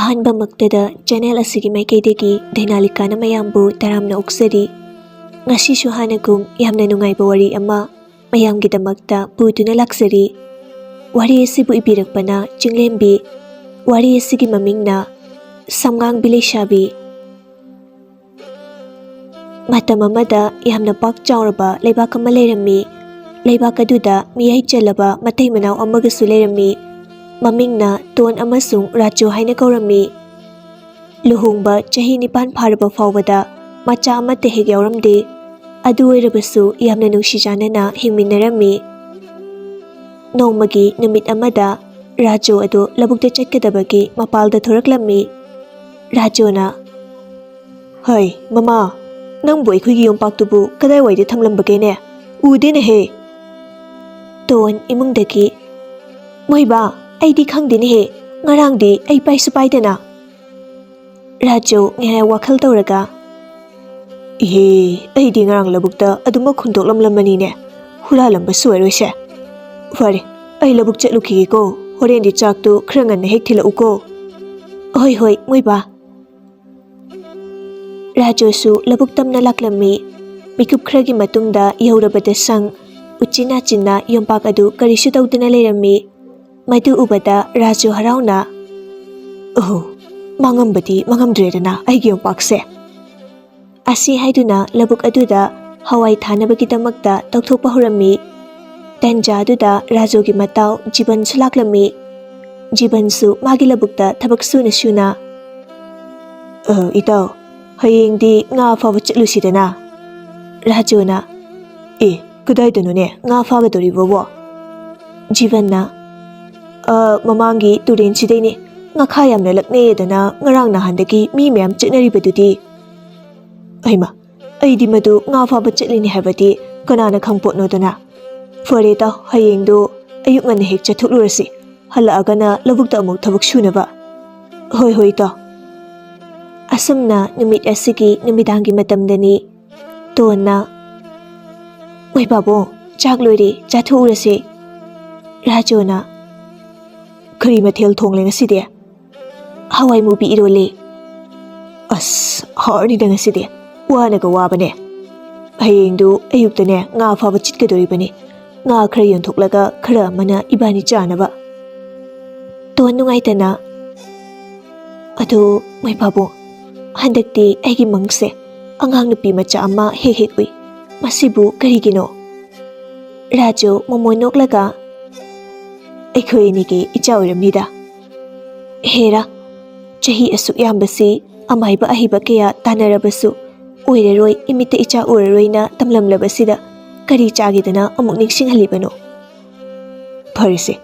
ꯑꯍꯥꯟꯕꯃꯛꯇꯗ channel ꯑꯁꯤꯒꯤ ꯃꯥꯏꯀꯩꯗꯒꯤ ꯗꯥꯏꯅꯥꯂꯤꯀꯥꯅ ꯃꯌꯥꯝꯕꯨ ꯇꯔꯥꯝꯅ ꯑꯣꯛꯆꯔꯤ꯫ ꯉꯁꯤꯁꯨ ꯍꯥꯟꯅꯒꯨꯝ ꯌꯥꯝꯅ ꯅꯨꯡꯉꯥꯏꯕ ꯋꯥꯔꯤ ꯑꯃ ꯃꯌꯥꯝꯒꯤꯗꯃꯛꯇ ꯄꯨꯗꯨꯅ ꯂꯥꯛꯆꯔꯤ꯫ ꯋꯥꯔꯤ ꯑꯁꯤꯕꯨ ꯏꯕꯤꯔꯛꯄꯅ ꯆꯤꯡꯂꯦꯝꯕꯤ, ꯋꯥꯔꯤ ꯑꯁꯤꯒꯤ ꯃꯃꯤꯡꯅ ꯁꯝꯉꯥꯡꯕꯤ ꯂꯩꯁꯥꯕꯤ꯫ ꯃꯇꯝ ꯑꯃꯗ ꯌꯥꯝꯅ ꯄꯥꯛ ꯆꯥꯎꯔꯕ ꯂꯩꯕꯥꯛ ꯑꯃ ꯂꯩꯔꯝꯃꯤ꯫ ꯂꯩꯕꯥꯛ ꯑꯗꯨꯗ ꯃꯤꯌꯥꯏ ꯆꯜꯂꯕ ꯃꯇꯩ ꯃꯅꯥꯎ ꯑꯃꯒꯁꯨ ꯂꯩꯔꯝꯃꯤ꯫ ꯃꯃꯤꯡꯅ ꯇꯣꯟ ꯑꯃꯁꯨꯡ ꯔꯥꯖꯨ ꯍꯥꯏꯅ ꯀꯧꯔꯝꯃꯤ꯫ ꯂꯨꯍꯣꯡꯕ ꯆꯍꯤ 9 ꯐꯥꯔꯕ ꯐꯥꯎꯕꯗ ꯃꯆꯥ ꯑꯃꯠꯇ ꯍꯦꯛ ꯌꯥꯎꯔꯝꯗꯦ꯫ ꯑꯗꯨ ꯑꯣꯏꯔꯕꯁꯨ ꯌꯥꯝꯅ ꯅꯨꯡꯁꯤ ꯆꯥꯟꯅꯅ ꯍꯤꯡꯃꯤꯟꯅꯔꯝꯃꯤ꯫ ꯅꯣꯡꯃꯒꯤ ꯅꯨꯃꯤꯠ ꯑꯃꯗ ꯔꯥꯖꯨ ꯑꯗꯨ ꯂꯧꯕꯨꯛꯇ ꯆꯠꯀꯗꯕꯒꯤ ꯃꯄꯥꯜꯗ ꯊꯣꯔꯛꯂꯝꯃꯤ꯫ ꯔꯥꯖꯨꯅ, "ꯍꯩ ꯃꯃꯥ, ꯅꯪꯕꯨ ꯑꯩꯈꯣꯏꯒꯤ ꯌꯣꯝꯄꯥꯛꯇꯨꯕꯨ ꯀꯗꯥꯏꯋꯥꯏꯗ ꯊꯝꯂꯝꯕꯒꯦꯅꯦ? ꯎꯗꯦꯅꯦꯍꯦ." ꯇꯣꯟ ꯏꯃꯨꯡꯗꯒꯤ, "ꯃꯣꯏꯕꯥ, ꯑꯩꯗꯤ ꯈꯪꯗꯦꯅꯦꯍꯦ, ꯉꯔꯥꯡꯗꯤ ꯑꯩ ꯄꯥꯏꯁꯨ ꯄꯥꯏꯗꯅ." ꯔꯥꯖꯨ ꯉꯥꯏꯍꯥꯛ ꯋꯥꯈꯜ ꯇꯧꯔꯒ, "ꯏꯍꯦ, ꯑꯩꯗꯤ ꯉꯔꯥꯡ ꯂꯧꯕꯨꯛꯇ ꯑꯗꯨꯃꯛ ꯍꯨꯟꯗꯣꯛꯂꯝꯂꯝꯕꯅꯤꯅꯦ, ꯍꯨꯔꯥꯜꯂꯝꯕꯁꯨ ꯑꯣꯏꯔꯣꯏꯁꯦ꯫ ꯐꯔꯦ, ꯑꯩ ꯂꯧꯕꯨꯛ ꯆꯠꯂꯨꯈꯤꯒꯦꯀꯣ, ꯍꯣꯔꯦꯟꯗꯤ ꯆꯥꯛꯇꯨ ꯈꯔ ꯉꯟꯅ ꯍꯦꯛ ꯊꯤꯜꯂꯛꯎꯀꯣ." "ꯍꯣꯏ ꯍꯣꯏ ꯃꯣꯏꯕꯥ." ꯔꯥꯖꯨꯁꯨ ꯂꯧꯕꯨꯛ ꯇꯝꯅ ꯂꯥꯛꯂꯝꯃꯤ꯫ ꯃꯤꯀꯨꯞ ꯈꯔꯒꯤ ꯃꯇꯨꯡꯗ ꯌꯧꯔꯕꯗ ꯁꯪ ꯎꯆꯤꯟ-ꯅꯥꯆꯤꯟꯅ ꯌꯣꯝꯄꯥꯛ ꯑꯗꯨ ꯀꯔꯤꯁꯨ ꯇꯧꯗꯅ ꯂꯩꯔꯝꯃꯤ꯫ ꯃꯗꯨ ꯎꯕꯗ ꯔꯥꯖꯨ ꯍꯔꯥꯎꯅ, "ꯑꯣꯍꯣ, ꯃꯥꯡꯉꯝꯕꯗꯤ ꯃꯥꯡꯉꯝꯗ꯭ꯔꯦꯗꯅ ꯑꯩꯒꯤ ꯌꯣꯝꯄꯥꯛꯁꯦ." ꯑꯁꯤ ꯍꯥꯏꯗꯨꯅ ꯂꯧꯕꯨꯛ ꯑꯗꯨꯗ ꯍꯋꯥꯏ ꯊꯥꯅꯕꯒꯤꯗꯃꯛꯇ ꯇꯧꯊꯣꯛꯄ ꯍꯧꯔꯝꯃꯤ꯫ ꯇꯟꯖꯥ ꯑꯗꯨꯗ ꯔꯥꯖꯨꯒꯤ ꯃꯇꯥꯎ ꯖꯤꯕꯟꯁꯨ ꯂꯥꯛꯂꯝꯃꯤ꯫ ꯖꯤꯕꯟꯁꯨ ꯃꯥꯒꯤ ꯂꯧꯕꯨꯛꯇ ꯊꯕꯛ ꯁꯨꯅ ꯁꯨꯅ, "ꯏꯇꯥꯎ, ꯍꯌꯦꯡꯗꯤ ꯉꯥ ꯐꯥꯕ ꯆꯠꯂꯨꯁꯤꯗꯅ." ꯔꯥꯖꯨꯅ, "ꯑꯦ, ꯀꯗꯥꯏꯗꯅꯣꯅꯦ ꯉꯥ ꯐꯥꯒꯗꯧꯔꯤꯕꯣ?" ꯖꯤꯕꯟꯅ, "ꯃꯃꯥꯡꯒꯤ ꯇꯨꯔꯦꯟꯁꯤꯗꯩꯅꯦ, ꯉꯥꯈꯥ ꯌꯥꯝꯅ ꯂꯛꯅꯩꯌꯦꯗꯅ ꯉꯔꯥꯡ ꯅꯍꯥꯟꯗꯒꯤ ꯃꯤ ꯃꯌꯥꯝ ꯆꯠꯅꯔꯤꯕꯗꯨꯗꯤ." "ꯍꯩꯃꯥ, ꯑꯩꯗꯤ ꯃꯗꯨ ꯉꯥ ꯐꯥꯕ ꯆꯠꯂꯤꯅꯤ ꯍꯥꯏꯕꯗꯤ ꯀꯅꯥꯅ ꯈꯪꯄꯣꯠꯅꯣꯗꯅ? ꯐꯔꯦ ꯏꯇꯥꯎ, ꯍꯌꯦꯡꯗꯨ ꯑꯌꯨꯛ ꯉꯟꯅ ꯍꯦꯛ ꯆꯠꯊꯣꯛꯂꯨꯔꯁꯤ, ꯍꯜꯂꯛꯑꯒꯅ ꯂꯧꯕꯨꯛꯇ ꯑꯃꯨꯛ ꯊꯕꯛ ꯁꯨꯅꯕ." "ꯍꯣꯏ ꯍꯣꯏ ꯏꯇꯥꯎ." ꯑꯁꯨꯝꯅ ꯅꯨꯃꯤꯠ ꯑꯁꯤꯒꯤ ꯅꯨꯃꯤꯗꯥꯡꯒꯤ ꯃꯇꯝꯗꯅꯤ꯫ ꯇꯣꯟꯅ, "ꯃꯣꯏ ꯄꯥꯕꯨꯡ, ꯆꯥꯛ ꯂꯣꯏꯔꯦ, ꯆꯥꯊꯣꯛꯎꯔꯁꯦ." ꯔꯥꯖꯨꯅ, "ꯀꯔꯤ ꯃꯊꯦꯜ ꯊꯣꯡꯂꯦ ꯉꯁꯤꯗꯤ?" "ꯍꯋꯥꯏ ꯃꯨꯕꯤ ꯏꯔꯣꯜꯂꯦ." "ꯑꯁ, ꯍꯥꯎꯔꯅꯤꯗ ꯉꯁꯤꯗꯤ, ꯋꯥꯅꯒ ꯋꯥꯕꯅꯦ꯫ ꯍꯌꯦꯡꯗꯨ ꯑꯌꯨꯛꯇꯅꯦ ꯉꯥ ꯐꯥꯕ ꯆꯠꯀꯗꯧꯔꯤꯕꯅꯤ, ꯉꯥ ꯈꯔ ꯌꯣꯟꯊꯣꯛꯂꯒ ꯈꯔ ꯑꯃꯅ ꯏꯕꯥꯅꯤ ꯆꯥꯅꯕ." ꯇꯣꯟ ꯅꯨꯡꯉꯥꯏꯇꯅ, "ꯑꯗꯨ ꯃꯣꯏ ꯄꯥꯕꯨꯡ, ꯍꯟꯗꯛꯇꯤ ꯑꯩꯒꯤ ꯃꯪꯁꯦ ꯑꯉꯥꯡ ꯅꯨꯄꯤ ꯃꯆꯥ ꯑꯃ ꯍꯦꯛ ꯍꯦꯛ ꯎꯏ, ꯃꯁꯤꯕꯨ ꯀꯔꯤꯒꯤꯅꯣ?" ꯔꯥꯖꯨ ꯃꯣꯃꯣꯟ ꯅꯣꯛꯂꯒ, "ꯑꯩꯈꯣꯏ ꯑꯅꯤꯒꯤ ꯏꯆꯥ ꯑꯣꯏꯔꯝꯅꯤꯗ." "ꯍꯦꯔꯥ, ꯆꯍꯤ ꯑꯁꯨꯛ ꯌꯥꯝꯕꯁꯤ ꯑꯃꯥꯏꯕ ꯑꯍꯩꯕ ꯀꯌꯥ ꯇꯥꯟꯅꯔꯕꯁꯨ ꯑꯣꯏꯔꯔꯣꯏ, ꯏꯃꯤꯠꯇ ꯏꯆꯥ ꯎꯔꯔꯣꯏꯅ ꯇꯝꯂꯝꯂꯕꯁꯤꯗ ꯀꯔꯤ ꯆꯥꯒꯦꯗꯅ ꯑꯃꯨꯛ ꯅꯤꯡꯁꯤꯡꯍꯜꯂꯤꯕꯅꯣ? ꯐꯔꯦꯁꯦ,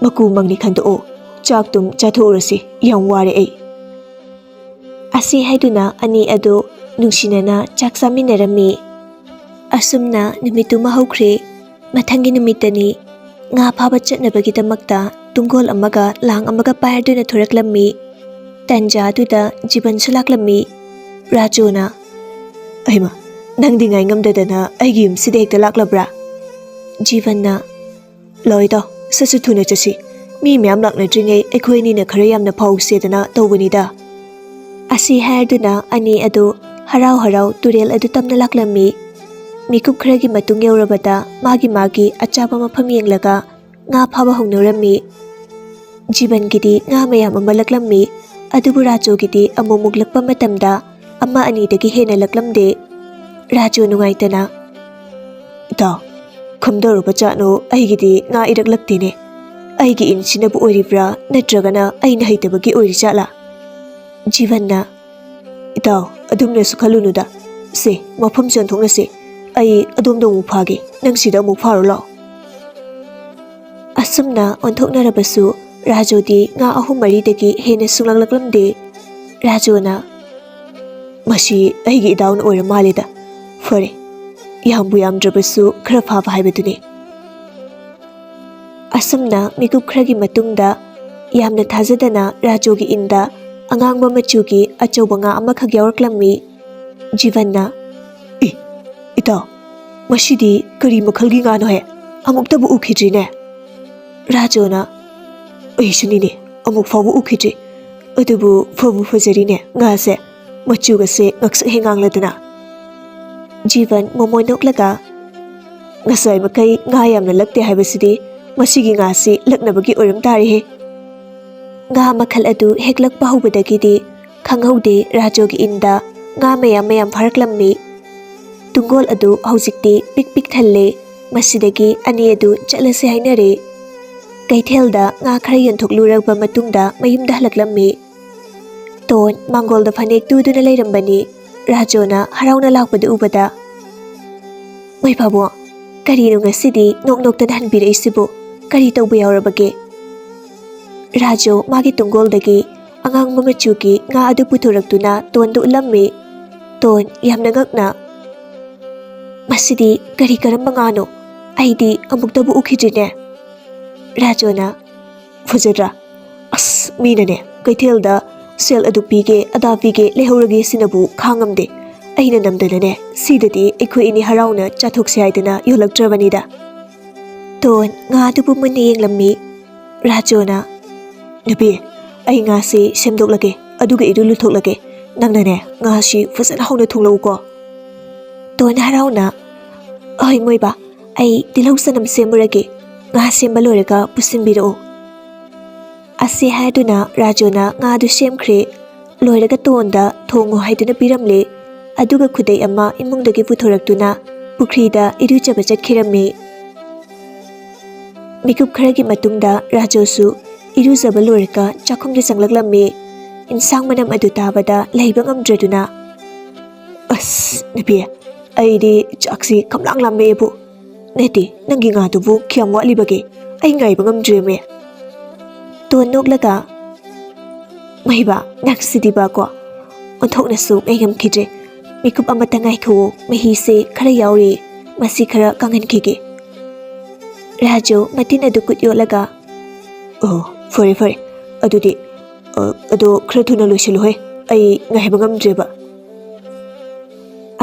ꯃꯀꯨ ꯃꯪꯅꯤ ꯈꯟꯗꯣꯛꯑꯣ, ꯆꯥꯛꯇꯨꯝ ꯆꯥꯊꯣꯛꯎꯔꯁꯤ, ꯌꯥꯝ ꯋꯥꯔꯦ ꯑꯩ." ꯑꯁꯤ ꯍꯥꯏꯗꯨꯅ ꯑꯅꯤ ꯑꯗꯨ ꯅꯨꯡꯁꯤꯅꯅ ꯆꯥꯛ ꯆꯥꯃꯤꯟꯅꯔꯝꯃꯤ꯫ ꯑꯁꯨꯝꯅ ꯅꯨꯃꯤꯠꯇꯨꯃ ꯍꯧꯈ꯭ꯔꯦ꯫ ꯃꯊꯪꯒꯤ ꯅꯨꯃꯤꯠꯇꯅꯤ꯫ ꯉꯥ ꯐꯥꯕ ꯆꯠꯅꯕꯒꯤꯗꯃꯛꯇ ꯇꯨꯡꯒꯣꯜ ꯑꯃꯒ ꯂꯥꯡ ꯑꯃꯒ ꯄꯥꯏꯔꯗꯨꯅ ꯊꯣꯔꯛꯂꯝꯃꯤ꯫ ꯇꯟꯖꯥ ꯑꯗꯨꯗ ꯖꯤꯕꯟꯁꯨ ꯂꯥꯛꯂꯝꯃꯤ꯫ ꯔꯥꯖꯨꯅ, "ꯑꯩꯃ, ꯅꯪꯗꯤ ꯉꯥꯏ ꯉꯝꯗꯗꯅ ꯑꯩꯒꯤ ꯌꯨꯝꯁꯤꯗ ꯍꯦꯛꯇ ꯂꯥꯛꯂꯕ꯭ꯔꯥ?" ꯖꯤꯕꯟꯅ, "ꯂꯥꯛꯑꯣ ꯏꯇꯥꯎ, ꯁꯠ ꯊꯨꯅ ꯆꯠꯁꯤ, ꯃꯤ ꯃꯌꯥꯝ ꯂꯥꯛꯅꯗ꯭ꯔꯤꯉꯩ ꯑꯩꯈꯣꯏ ꯑꯅꯤꯅ ꯈꯔ ꯌꯥꯝꯅ ꯐꯥꯎꯁꯦꯗꯅ ꯇꯧꯕꯅꯤꯗ." ꯑꯁꯤ ꯍꯥꯏꯔꯗꯨꯅ ꯑꯅꯤ ꯑꯗꯨ ꯍꯔꯥꯎ ꯍꯔꯥꯎ ꯇꯨꯔꯦꯜ ꯑꯗꯨ ꯇꯝꯅ ꯂꯥꯛꯂꯝꯃꯤ꯫ ꯃꯤꯀꯨꯞ ꯈꯔꯒꯤ ꯃꯇꯨꯡ ꯌꯧꯔꯕꯗ ꯃꯥꯒꯤ ꯑꯆꯥꯕ ꯃꯐꯝ ꯌꯦꯡꯂꯒ ꯉꯥ ꯐꯥꯕ ꯍꯧꯅꯔꯝꯃꯤ꯫ ꯖꯤꯕꯟꯒꯤꯗꯤ ꯉꯥ ꯃꯌꯥꯝ ꯑꯃ ꯂꯛꯂꯝꯃꯤ, ꯑꯗꯨꯕꯨ ꯔꯥꯖꯨꯒꯤꯗꯤ ꯑꯃꯨꯛ ꯂꯛꯄ ꯃꯇꯝꯗ ꯑꯃ ꯑꯅꯤꯗꯒꯤ ꯍꯦꯟꯅ ꯂꯛꯂꯝꯗꯦ꯫ ꯔꯥꯖꯨ ꯅꯨꯡꯉꯥꯏꯇꯅ, "ꯏꯇꯥꯎ, ꯀꯝꯗꯧꯔꯕ ꯖꯥꯠꯅꯣ, ꯑꯩꯒꯤꯗꯤ ꯉꯥ ꯏꯔꯛꯂꯛꯇꯦꯅꯦ, ꯑꯩꯒꯤ ꯏꯟꯁꯤꯅꯕꯨ ꯑꯣꯏꯔꯤꯕ꯭ꯔꯥ ꯅꯠꯇ꯭ꯔꯒꯅ ꯑꯩꯅ ꯍꯩꯇꯕꯒꯤ ꯑꯣꯏꯔꯤꯖꯥꯠꯂꯥ?" ꯖꯤꯕꯟꯅ, "ꯏꯇꯥꯎ, ꯑꯗꯨꯝꯅꯁꯨ ꯈꯜꯂꯨꯅꯨꯗ, ꯁꯦ ꯃꯐꯝ ꯆꯣꯟꯊꯣꯛꯅꯁꯦ, ꯑꯩ ꯑꯗꯣꯝꯗ ꯑꯃꯨꯛ ꯐꯥꯒꯦ, ꯅꯪ ꯁꯤꯗ ꯑꯃꯨꯛ ꯐꯥꯔꯨ ꯂꯥꯛꯑꯣ." ꯑꯁꯨꯝꯅ ꯑꯣꯟꯊꯣꯛꯅꯔꯕꯁꯨ ꯔꯥꯖꯨꯗꯤ ꯉꯥ 3-4ꯗꯒꯤ ꯍꯦꯟꯅ ꯁꯨꯡꯂꯛꯂꯛꯂꯝꯗꯦ꯫ ꯔꯥꯖꯨꯅ, "ꯃꯁꯤ ꯑꯩꯒꯤ ꯏꯗꯥꯎꯅ ꯑꯣꯏꯔ ꯃꯥꯜꯂꯦꯗ, ꯐꯔꯦ, ꯌꯥꯝꯕꯨ ꯌꯥꯝꯗ꯭ꯔꯕꯁꯨ ꯈꯔ ꯐꯥꯕ ꯍꯥꯏꯕꯗꯨꯅꯤ." ꯑꯁꯨꯝꯅ ꯃꯤꯀꯨꯞ ꯈꯔꯒꯤ ꯃꯇꯨꯡꯗ ꯌꯥꯝꯅ ꯊꯥꯖꯗꯅ ꯔꯥꯖꯨꯒꯤ ꯏꯟꯗ ꯑꯉꯥꯡꯕ ꯃꯆꯨꯒꯤ ꯑꯆꯧꯕ ꯉꯥ ꯑꯃꯈꯛ ꯌꯥꯎꯔꯛꯂꯝꯃꯤ꯫ ꯖꯤꯕꯟꯅ, "ꯑꯦ, ꯏꯇꯥꯎ, ꯃꯁꯤꯗꯤ ꯀꯔꯤ ꯃꯈꯜꯒꯤ ꯉꯥꯅꯣꯍꯦ, ꯑꯃꯨꯛꯇꯕꯨ ꯎꯈꯤꯗ꯭ꯔꯤꯅꯦ." ꯔꯥꯖꯨꯅ, "ꯑꯩꯁꯨꯅꯤꯅꯦ, ꯑꯃꯨꯛ ꯐꯥꯎꯕ ꯎꯈꯤꯗ꯭ꯔꯤ, ꯑꯗꯨꯕꯨ ꯐꯕꯨ ꯐꯖꯔꯤꯅꯦ ꯉꯥꯁꯦ ꯃꯆꯨꯒꯁꯦ ꯉꯛꯁꯛ ꯍꯦꯡꯉꯥꯡꯂꯗꯅ ꯖꯤꯕꯟ ꯃꯣꯃꯣꯏ ꯅꯣꯛꯂꯒ ꯉꯁꯥꯏ ꯃꯈꯩ ꯉꯥ ꯌꯥꯝꯅ ꯂꯛꯇꯦ ꯍꯥꯏꯕꯁꯤꯗꯤ ꯃꯁꯤꯒꯤ ꯉꯥꯁꯤ ꯂꯛꯅꯕꯒꯤ ꯑꯣꯏꯔꯝ ꯇꯥꯔꯦꯍꯦ ꯉꯥ ꯃꯈꯜ ꯑꯗꯨ ꯍꯦꯛꯂꯛꯄ ꯍꯧꯕꯗꯒꯤꯗꯤ ꯈꯪꯍꯧꯗꯦ ꯔꯥꯖꯨꯒꯤ ꯏꯟꯗ ꯉꯥ ꯃꯌꯥꯝ ꯐꯥꯔꯛꯂꯝꯃꯤ ꯇꯨꯡꯒꯣꯜ ꯑꯗꯨ ꯍꯧꯖꯤꯛꯇꯤ ꯄꯤꯛ ꯄꯤꯛ ꯊꯜꯂꯦ ꯃꯁꯤꯗꯒꯤ ꯑꯅꯤ ꯑꯗꯨ ꯆꯠꯂꯁꯦ ꯍꯥꯏꯅꯔꯦ ꯀꯩꯊꯦꯜꯗ ꯉꯥ ꯈꯔ ꯌꯣꯟꯊꯣꯛꯂꯨꯔꯕ ꯃꯇꯨꯡꯗ ꯃꯌꯨꯝꯗ ꯍꯜꯂꯛꯂꯝꯃꯤ ꯇꯣꯟ ꯃꯥꯡꯒꯣꯜꯗ ꯐꯅꯦꯛ ꯇꯨꯗꯨꯅ ꯂꯩꯔꯝꯕꯅꯤ ꯔꯥꯖꯨꯅ ꯍꯔꯥꯎꯅ ꯂꯥꯛꯄꯗ ꯎꯕꯗ ꯃꯣꯏ ꯄꯥꯕꯨꯡ ꯀꯔꯤꯅꯣ ꯉꯁꯤꯗꯤ ꯅꯣꯛ ꯅꯣꯛꯇꯅ ꯍꯟꯕꯤꯔꯛꯏꯁꯤꯕꯨ ꯀꯔꯤ ꯇꯧꯕ ꯌꯥꯎꯔꯕꯒꯦ ꯔꯥꯖꯨ ꯃꯥꯒꯤ ꯇꯨꯡꯒꯣꯜꯗꯒꯤ ꯑꯉꯥꯡꯕ ꯃꯆꯨꯒꯤ ꯉꯥ ꯑꯗꯨ ꯄꯨꯊꯣꯔꯛꯇꯨꯅ ꯇꯣꯟꯗ ꯎꯠꯂꯝꯃꯤ ꯇꯣꯟ ꯌꯥꯝꯅ ꯉꯛꯅ ꯃꯁꯤꯗꯤ ꯀꯔꯤ ꯀꯔꯝꯕ ꯉꯥꯅꯣ ꯑꯩꯗꯤ ꯑꯃꯨꯛꯇꯕꯨ ꯎꯈꯤꯗ꯭ꯔꯤꯅꯦ ꯔꯥꯖꯨꯅ ꯐꯖꯗ꯭ꯔꯥ ꯑꯁ ꯃꯤꯅꯅꯦ ꯀꯩꯊꯦꯜꯗ ꯁꯦꯜ ꯑꯗꯨ ꯄꯤꯒꯦ ꯑꯗꯥ ꯄꯤꯒꯦ ꯂꯩꯍꯧꯔꯒꯦ ꯁꯤꯅꯕꯨ ꯈꯥꯡꯉꯝꯗꯦ ꯑꯩꯅ ꯅꯝꯗꯅꯅꯦ ꯁꯤꯗꯗꯤ ꯑꯩꯈꯣꯏ ꯑꯅꯤ ꯍꯔꯥꯎꯅ ꯆꯥꯊꯣꯛꯁꯦ ꯍꯥꯏꯗꯅ ꯌꯣꯜꯂꯛꯇ꯭ꯔꯕꯅꯤꯗ ꯇꯣꯟ ꯉꯥꯗꯨꯕꯨ ꯃꯨꯟꯅ ꯌꯦꯡꯂꯝꯃꯤ ꯔꯥꯖꯨꯅ ꯅꯨꯄꯤ ꯑꯩ ꯉꯥꯁꯤ ꯁꯦꯝꯗꯣꯛꯂꯒꯦ ꯑꯗꯨꯒ ꯏꯔꯨ ꯂꯨꯊꯣꯛꯂꯒꯦ ꯅꯪꯅꯅꯦ ꯉꯥꯁꯤ ꯐꯖꯅ ꯍꯥꯎꯅ ꯊꯣꯡꯂꯛꯎꯀꯣ ꯇꯣꯟ ꯍꯔꯥꯎꯅ ꯑꯍꯣꯏ ꯃꯣꯏꯕ ꯑꯩ ꯇꯤꯜꯍꯧ ꯆꯅꯝ ꯁꯦꯝꯃꯨꯔꯒꯦ ꯉꯥ ꯁꯦꯝꯕ ꯂꯣꯏꯔꯒ ꯄꯨꯁꯤꯟꯕꯤꯔꯛꯑꯣ ꯑꯁꯤ ꯍꯥꯏꯗꯨꯅ ꯔꯥꯖꯨꯅ ꯉꯥꯗꯨ ꯁꯦꯝꯈ꯭ꯔꯦ ꯂꯣꯏꯔꯒ ꯇꯣꯟꯗ ꯊꯣꯡꯉꯨ ꯍꯥꯏꯗꯨꯅ ꯄꯤꯔꯝꯂꯦ ꯑꯗꯨꯒ ꯈꯨꯗꯩ ꯑꯃ ꯏꯃꯨꯡꯗꯒꯤ ꯄꯨꯊꯣꯔꯛꯇꯨꯅ ꯄꯨꯈ꯭ꯔꯤꯗ ꯏꯔꯨꯖꯕ ꯆꯠꯈꯤꯔꯝꯃꯤ ꯃꯤꯀꯨꯞ ꯈꯔꯒꯤ ꯃꯇꯨꯡꯗ ꯔꯥꯖꯨꯁꯨ ꯏꯔꯨꯖꯕ ꯂꯣꯏꯔꯒ ꯆꯥꯛꯈꯨꯝꯗ ꯆꯪꯂꯛꯂꯝꯃꯤ ꯏꯟꯁꯥꯡ ꯃꯅꯝ ꯑꯗꯨ ꯇꯥꯕꯗ ꯂꯩꯕ ꯉꯝꯗ꯭ꯔꯗꯨꯅ ꯑꯁ ꯅꯨꯄꯤ ꯑꯩꯗꯤ ꯆꯥꯛꯁꯤ ꯈꯝꯂꯥꯡ ꯂꯥꯝꯃꯦꯕꯨ ꯅꯠꯇꯦ ꯅꯪꯒꯤ ꯉꯥꯗꯨꯕꯨ ꯀꯌꯥꯝ ꯋꯥꯠꯂꯤꯕꯒꯦ ꯑꯩ ꯉꯥꯏꯕ ꯉꯝꯗ꯭ꯔꯦꯃꯦ ꯇꯣꯟ ꯅꯣꯛꯂꯒ ꯃꯍꯤꯕ ꯅꯪꯁꯤꯗꯤꯕꯀꯣ ꯑꯣꯟꯊꯣꯛꯅꯁꯨ ꯉꯥꯏ ꯉꯝꯈꯤꯗ꯭ꯔꯦ ꯃꯤꯀꯨꯞ ꯑꯃꯇ ꯉꯥꯏꯈꯨꯑꯣ ꯃꯍꯤꯁꯦ ꯈꯔ ꯌꯥꯎꯔꯤ ꯃꯁꯤ ꯈꯔ ꯀꯪꯍꯟꯈꯤꯒꯦ ꯔꯥꯖꯨ ꯃꯇꯤꯟ ꯑꯗꯨ ꯀꯨꯠ ꯌꯣꯠꯂꯒ ꯑꯣ ꯐꯔꯦ ꯐꯔꯦ ꯑꯗꯨꯗꯤ ꯑꯗꯣ ꯈꯔ ꯊꯨꯅ ꯂꯣꯏꯁꯤꯜꯂꯨꯍꯦ ꯑꯩ ꯉꯥꯏꯕ ꯉꯝꯗ꯭ꯔꯦꯕ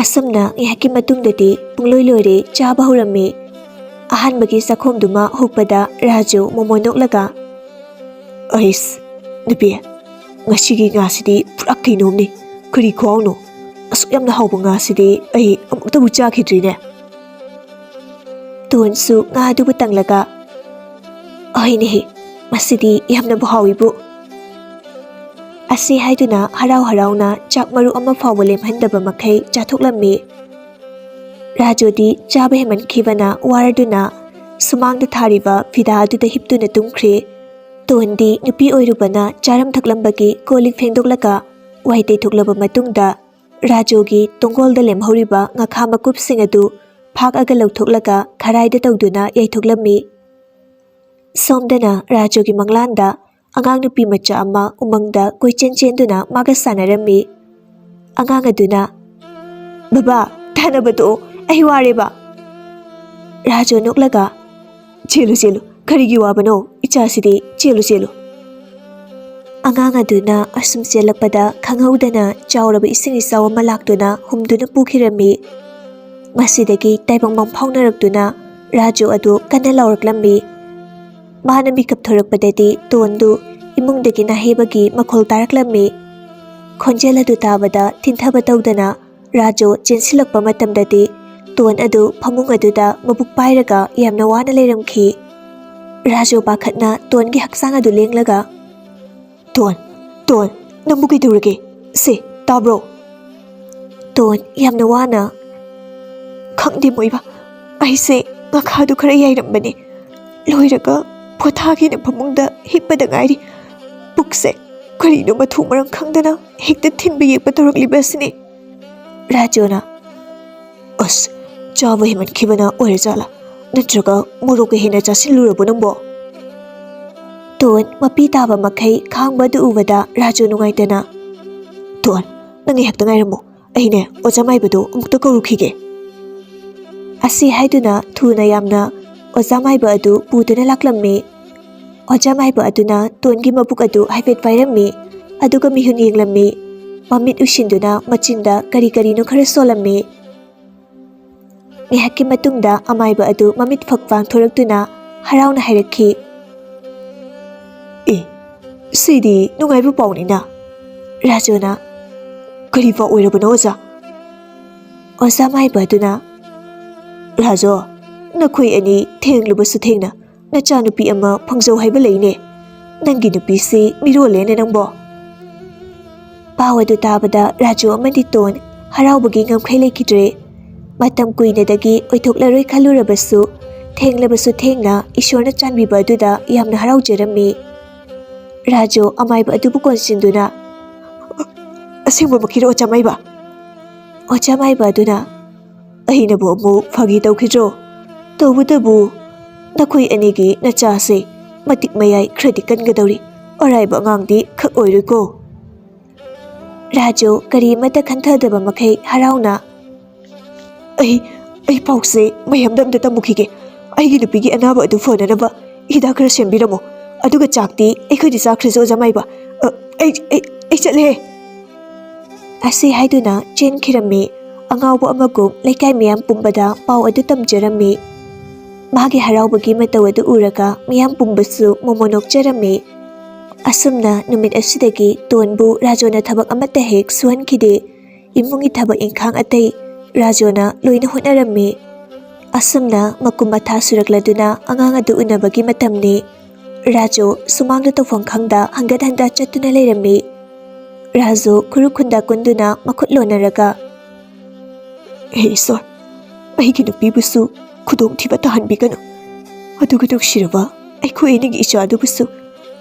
ꯑꯁꯨꯝꯅ ꯉꯥꯏꯍꯥꯛꯀꯤ ꯃꯇꯨꯡꯗꯗꯤ ꯄꯨꯡꯂꯣꯏ ꯂꯣꯏꯔꯦ ꯆꯥꯕ ꯍꯧꯔꯝꯃꯤ ꯑꯍꯥꯟꯕꯒꯤ ꯆꯥꯛꯈꯣꯝꯗꯨꯃ ꯍꯨꯛꯄꯗ ꯔꯥꯖꯨ ꯃꯣꯃꯣꯏ ꯅꯣꯛꯂꯒ ꯑꯩꯁ ꯅꯨꯄꯤ ꯉꯁꯤꯒꯤ ꯉꯥꯁꯤꯗꯤ ꯄꯨꯔꯥ ꯀꯩꯅꯣꯝꯅꯤ ꯀꯔꯤ ꯈꯨꯍꯥꯎꯅꯣ ꯑꯁꯨꯛ ꯌꯥꯝꯅ ꯍꯥꯎꯕ ꯉꯥꯁꯤꯗꯤ ꯑꯩ ꯑꯃꯨꯛꯇꯕꯨ ꯆꯥꯈꯤꯗ꯭ꯔꯤꯅꯦ ꯇꯣꯟꯁꯨ ꯉꯥꯗꯨꯕꯨ ꯇꯪꯂꯒ ꯑꯍꯣꯏꯅꯦꯍꯦ ꯃꯁꯤꯗꯤ ꯌꯥꯝꯅꯕꯨ ꯍꯥꯎꯏꯕꯨ ꯑꯁꯤ ꯍꯥꯏꯗꯨꯅ ꯍꯔꯥꯎ ꯍꯔꯥꯎꯅ ꯆꯥꯛ ꯃꯔꯨ ꯑꯃ ꯐꯥꯎꯕ ꯂꯦꯝꯍꯟꯗꯕ ꯃꯈꯩ ꯆꯥꯊꯣꯛꯂꯝꯃꯤ ꯔꯥꯖꯨꯗꯤ ꯆꯥꯕ ꯍꯦꯟꯃꯟꯈꯤꯕꯅ ꯋꯥꯔꯗꯨꯅ ꯁꯨꯃꯥꯡꯗ ꯊꯥꯔꯤꯕ ꯐꯤꯗꯥ ꯑꯗꯨꯗ ꯍꯤꯞꯇꯨꯅ ꯇꯨꯝꯈ꯭ꯔꯦ ꯇꯣꯟꯗꯤ ꯅꯨꯄꯤ ꯑꯣꯏꯔꯨꯕꯅ ꯆꯥꯔꯝ ꯊꯛꯂꯝꯕꯒꯤ ꯀꯣꯜꯂꯤꯛ ꯐꯦꯡꯗꯣꯛꯂꯒ ꯋꯥꯏ ꯇꯩꯊꯣꯛꯂꯕ ꯃꯇꯨꯡꯗ ꯔꯥꯖꯨꯒꯤ ꯇꯣꯡꯒꯣꯜꯗ ꯂꯦꯝꯍꯧꯔꯤꯕ ꯉꯥꯈꯥ ꯃꯀꯨꯞꯁꯤꯡ ꯑꯗꯨ ꯐꯥꯛꯑꯒ ꯂꯧꯊꯣꯛꯂꯒ ꯈꯔꯥꯏꯗ ꯇꯧꯗꯨꯅ ꯌꯩꯊꯣꯛꯂꯝꯃꯤ ꯁꯣꯝꯗꯅ ꯔꯥꯖꯨꯒꯤ ꯃꯪꯂꯥꯟꯗ ꯑꯉꯥꯡ ꯅꯨꯄꯤ ꯃꯆꯥ ꯑꯃ ꯎꯃꯪꯗ ꯀꯣꯏꯆꯦꯟ ꯆꯦꯟꯗꯨꯅ ꯃꯥꯒ ꯁꯥꯟꯅꯔꯝꯃꯤ ꯑꯉꯥꯡ ꯑꯗꯨꯅ ꯕꯕꯥ ꯊꯥꯅꯕ ꯇꯣꯛꯑꯣ ꯑꯩ ꯋꯥꯔꯦꯕ ꯔꯥꯖꯨ ꯅꯣꯛꯂꯒ ꯆꯦꯜꯂꯨ ꯆꯦꯜꯂꯨ ꯀꯔꯤꯒꯤ ꯋꯥꯕꯅꯣ ꯏꯆꯥꯁꯤꯗꯤ ꯆꯦꯜꯂꯨ ꯆꯦꯜꯂꯨ ꯑꯉꯥꯡ ꯑꯗꯨꯅ ꯑꯁꯨꯝ ꯆꯦꯜꯂꯛꯄꯗ ꯈꯪꯍꯧꯗꯅ ꯆꯥꯎꯔꯕ ꯏꯁꯤꯡ ꯏꯆꯥꯎ ꯑꯃ ꯂꯥꯛꯇꯨꯅ ꯍꯨꯝꯗꯨꯅ ꯄꯨꯈꯤꯔꯝꯃꯤ ꯃꯁꯤꯗꯒꯤ ꯇꯥꯏꯕꯪ ꯐꯥꯎꯅꯔꯛꯇꯨꯅ ꯔꯥꯖꯨ ꯑꯗꯨ ꯀꯟꯅ ꯂꯥꯎꯔꯛꯂꯝꯃꯤ ꯃꯥꯅ ꯃꯤꯀꯞ ꯊꯣꯔꯛꯄꯗꯗꯤ ꯇꯣꯟꯗꯨ ꯏꯃꯨꯡꯗꯒꯤ ꯅꯥꯍꯦꯕꯒꯤ ꯃꯈꯣꯜ ꯇꯥꯔꯛꯂꯝꯃꯤ ꯈꯣꯟꯖꯦꯜ ꯑꯗꯨ ꯇꯥꯕꯗ ꯊꯤꯟꯊꯕ ꯇꯧꯗꯅ ꯔꯥꯖꯨ ꯆꯦꯟꯁꯤꯜꯂꯛꯄ ꯃꯇꯝꯗꯗꯤ ꯇꯣꯟ ꯑꯗꯨ ꯐꯃꯨꯡ ꯑꯗꯨꯗ ꯃꯕꯨꯛ ꯄꯥꯏꯔꯒ ꯌꯥꯝꯅ ꯋꯥꯅ ꯂꯩꯔꯝꯈꯤ ꯔꯥꯖꯨ ꯄꯥꯈꯠꯅ ꯇꯣꯟꯒꯤ ꯍꯛꯆꯥꯡ ꯑꯗꯨ ꯂꯦꯡꯂꯒ ꯇꯣꯟ ꯅꯪꯕꯨ ꯀꯩꯗꯧꯔꯒꯦ ꯁꯦ ꯇꯥꯕ꯭ꯔꯣ ꯇꯣꯟ ꯌꯥꯝꯅ ꯋꯥꯅ ꯈꯪꯗꯦ ꯃꯣꯏꯕ ꯑꯩꯁꯦ ꯉꯥꯈꯥꯗꯨ ꯈꯔ ꯌꯥꯏꯔꯝꯕꯅꯦ ꯂꯣꯏꯔꯒ ꯄꯣꯊꯥꯒꯦꯅ ꯐꯃꯨꯡꯗ ꯍꯤꯞꯄꯗ ꯉꯥꯏꯔꯤ ꯄꯨꯛꯁꯦ ꯀꯔꯤꯅꯣ ꯃꯊꯣꯡ ꯃꯔꯝ ꯈꯪꯗꯅ ꯍꯦꯛꯇ ꯊꯤꯟꯕ ꯌꯦꯛꯄ ꯇꯧꯔꯛꯂꯤꯕ ꯑꯁꯤꯅꯤ ꯔꯥꯖꯨꯅ ꯑꯁ ꯆꯥꯕ ꯍꯦꯟꯃꯟꯈꯤꯕꯅ ꯑꯣꯏꯔꯖꯥꯠꯂꯥ ꯅꯠꯇ꯭ꯔꯒ ꯃꯣꯔꯣꯛꯀ ꯍꯦꯟꯅ ꯆꯥꯁꯤꯜꯂꯨꯔꯕꯣ ꯅꯪꯕꯣ ꯇꯣꯟ ꯃꯄꯤ ꯇꯥꯕ ꯃꯈꯩ ꯈꯥꯡꯕ ꯑꯗꯨ ꯎꯕꯗ ꯔꯥꯖꯨ ꯅꯨꯡꯉꯥꯏꯇꯅ ꯇꯣꯟ ꯅꯪ ꯉꯥꯏꯍꯥꯛꯇ ꯉꯥꯏꯔꯝꯃꯣ ꯑꯩꯅꯦ ꯑꯣꯖꯥ ꯃꯥꯏꯕꯗꯣ ꯑꯃꯨꯛꯇ ꯀꯧꯔꯨꯈꯤꯒꯦ ꯑꯁꯤ ꯍꯥꯏꯗꯨꯅ ꯊꯨꯅ ꯌꯥꯝꯅ ꯑꯣꯖꯥ ꯃꯥꯏꯕ ꯑꯗꯨ ꯄꯨꯗꯨꯅ ꯂꯥꯛꯂꯝꯃꯤ ꯑꯣꯖꯥ ꯃꯥꯏꯕ ꯑꯗꯨꯅ ꯇꯣꯟꯒꯤ ꯃꯕꯨꯛ ꯑꯗꯨ ꯍꯥꯏꯐꯦꯠ ꯄꯥꯏꯔꯝꯃꯤ ꯑꯗꯨꯒ ꯃꯤꯍꯨꯟ ꯌꯦꯡꯂꯝꯃꯤ ꯃꯃꯤꯠ ꯎꯏꯁꯤꯟꯗꯨꯅ ꯃꯆꯤꯟꯗ ꯀꯔꯤ ꯀꯔꯤꯅꯣ ꯈꯔ ꯁꯣꯜꯂꯝꯃꯤ ꯉꯥꯏꯍꯥꯛꯀꯤ ꯃꯇꯨꯡꯗ ꯑꯃꯥꯏꯕ ꯑꯗꯨ ꯃꯃꯤꯠ ꯐꯛ ꯄꯥꯡꯊꯣꯔꯛꯇꯨꯅ ꯍꯔꯥꯎꯅ ꯍꯥꯏꯔꯛꯈꯤ ꯑꯦ ꯁꯤꯗꯤ ꯅꯨꯡꯉꯥꯏꯕ ꯄꯥꯎꯅꯤꯅ ꯔꯥꯖꯨꯅ ꯀꯔꯤ ꯄꯥꯎ ꯑꯣꯏꯔꯕꯅꯣ ꯑꯣꯖꯥ ꯑꯣꯖꯥ ꯃꯥꯏꯕ ꯑꯗꯨꯅ ꯔꯥꯖꯨ ꯅꯈꯣꯏ ꯑꯅꯤ ꯊꯦꯡꯂꯨꯕꯁꯨ ꯊꯦꯡꯅ ꯅꯆꯥꯅꯨꯄꯤ ꯑꯃ ꯐꯪꯖꯧ ꯍꯥꯏꯕ ꯂꯩꯅꯦ ꯅꯪꯒꯤ ꯅꯨꯄꯤꯁꯤ ꯃꯤꯔꯣꯜꯂꯦꯅꯦ ꯅꯪꯕꯣ ꯄꯥꯎ ꯑꯗꯨ ꯇꯥꯕꯗ ꯔꯥꯖꯨ ꯑꯃꯗꯤ ꯇꯣꯟ ꯍꯔꯥꯎꯕꯒꯤ ꯉꯝꯈꯩ ꯂꯩꯈꯤꯗ꯭ꯔꯦ ꯃꯇꯝ ꯀꯨꯏꯅꯗꯒꯤ ꯑꯣꯏꯊꯣꯛꯂꯔꯣꯏ ꯈꯜꯂꯨꯔꯕꯁꯨ ꯊꯦꯡꯂꯕꯁꯨ ꯊꯦꯡꯅ ꯏꯁꯣꯔꯅ ꯆꯥꯟꯕꯤꯕ ꯑꯗꯨꯗ ꯌꯥꯝꯅ ꯍꯔꯥꯎꯖꯔꯝꯃꯤ ꯔꯥꯖꯨ ꯑꯃꯥꯏꯕ ꯑꯗꯨꯕꯨ ꯀꯣꯟꯁꯤꯟꯗꯨꯅ ꯑꯁꯦꯡꯕꯃꯛꯀꯤꯔꯣ ꯑꯣꯖꯥ ꯃꯥꯏꯕ ꯑꯣꯖꯥ ꯃꯥꯏꯕ ꯑꯗꯨꯅ ꯑꯩꯅꯕꯨ ꯑꯃꯨꯛ ꯐꯥꯒꯤ ꯇꯧꯈꯤꯗ꯭ꯔꯣ ꯇꯧꯕꯇꯕꯨ ꯅꯈꯣꯏ ꯑꯅꯤꯒꯤ ꯅꯆꯥꯁꯦ ꯃꯇꯤꯛ ꯃꯌꯥꯏ ꯈꯔꯗꯤ ꯀꯟꯒꯗꯧꯔꯤ ꯑꯔꯥꯏꯕ ꯑꯉꯥꯡꯗꯤ ꯈꯛ ꯑꯣꯏꯔꯣꯏꯀꯣ ꯔꯥꯖꯨ ꯀꯔꯤꯃꯠꯇ ꯈꯟꯊꯗꯕ ꯃꯈꯩ ꯍꯔꯥꯎꯅ ꯑꯩ ꯄꯥꯎꯁꯦ ꯃꯌꯥꯝꯗ ꯑꯝꯇ ꯇꯝꯃꯨꯈꯤꯒꯦ ꯑꯩꯒꯤ ꯅꯨꯄꯤꯒꯤ ꯑꯅꯥꯕ ꯑꯗꯨ ꯐꯅꯅꯕ ꯍꯤꯗꯥꯛ ꯈꯔ ꯁꯦꯝꯕꯤꯔꯝꯃꯣ ꯑꯗꯨꯒ ꯆꯥꯛꯇꯤ ꯑꯩꯈꯣꯏꯗꯤ ꯆꯥꯈ꯭ꯔꯁꯨ ꯑꯣꯖꯥ ꯃꯥꯏꯕ ꯑꯩ ꯆꯠꯂꯦ ꯑꯁꯤ ꯍꯥꯏꯗꯨꯅ ꯆꯦꯟꯈꯤꯔꯝꯃꯤ ꯑꯉꯥꯎꯕ ꯑꯃꯒꯨꯝ ꯂꯩꯀꯥꯏ ꯃꯌꯥꯝ ꯄꯨꯝꯕꯗ ꯄꯥꯎ ꯑꯗꯨ ꯇꯝꯖꯔꯝꯃꯤ ꯃꯥꯒꯤ ꯍꯔꯥꯎꯕꯒꯤ ꯃꯇꯧ ꯑꯗꯨ ꯎꯔꯒ ꯃꯤꯌꯥꯝ ꯄꯨꯝꯕꯁꯨ ꯃꯣꯃꯣꯟ ꯅꯣꯛꯆꯔꯝꯃꯤ ꯑꯁꯨꯝꯅ ꯅꯨꯃꯤꯠ ꯑꯁꯤꯗꯒꯤ ꯇꯣꯟꯕꯨ ꯔꯥꯖꯨꯅ ꯊꯕꯛ ꯑꯃꯠꯇ ꯍꯦꯛ ꯁꯨꯍꯟꯈꯤꯗꯦ ꯏꯃꯨꯡꯒꯤ ꯊꯕꯛ ꯏꯪꯈꯥꯡ ꯑꯇꯩ ꯔꯥꯖꯨꯅ ꯂꯣꯏꯅ ꯍꯣꯠꯅꯔꯝꯃꯤ ꯑꯁꯨꯝꯅ ꯃꯀꯨꯝ ꯃꯊꯥ ꯁꯨꯔꯛꯂꯗꯨꯅ ꯑꯉꯥꯡ ꯑꯗꯨ ꯎꯅꯕꯒꯤ ꯃꯇꯝꯅꯤ ꯔꯥꯖꯨ ꯁꯨꯃꯥꯡꯗ ꯇꯧꯐꯝ ꯈꯪꯗ ꯍꯟꯒꯠ ꯍꯟꯗ ꯆꯠꯇꯨꯅ ꯂꯩꯔꯝꯃꯤ ꯔꯥꯖꯨ ꯈꯨꯔꯨ ꯈꯨꯟꯗ ꯀꯨꯟꯗꯨꯅ ꯃꯈꯨꯠ ꯂꯣꯟꯅꯔꯒ ꯍꯦ ꯏꯁꯣꯔ ꯑꯩꯒꯤ ꯅꯨꯄꯤꯕꯨꯁꯨ ꯈꯨꯗꯣꯡꯊꯤꯕ ꯇꯥꯍꯟꯕꯤꯒꯅꯨ ꯑꯗꯨꯒ ꯅꯨꯡꯁꯤꯔꯕ ꯑꯩꯈꯣꯏ ꯑꯅꯤꯒꯤ ꯏꯆꯥ ꯑꯗꯨꯕꯨꯁꯨ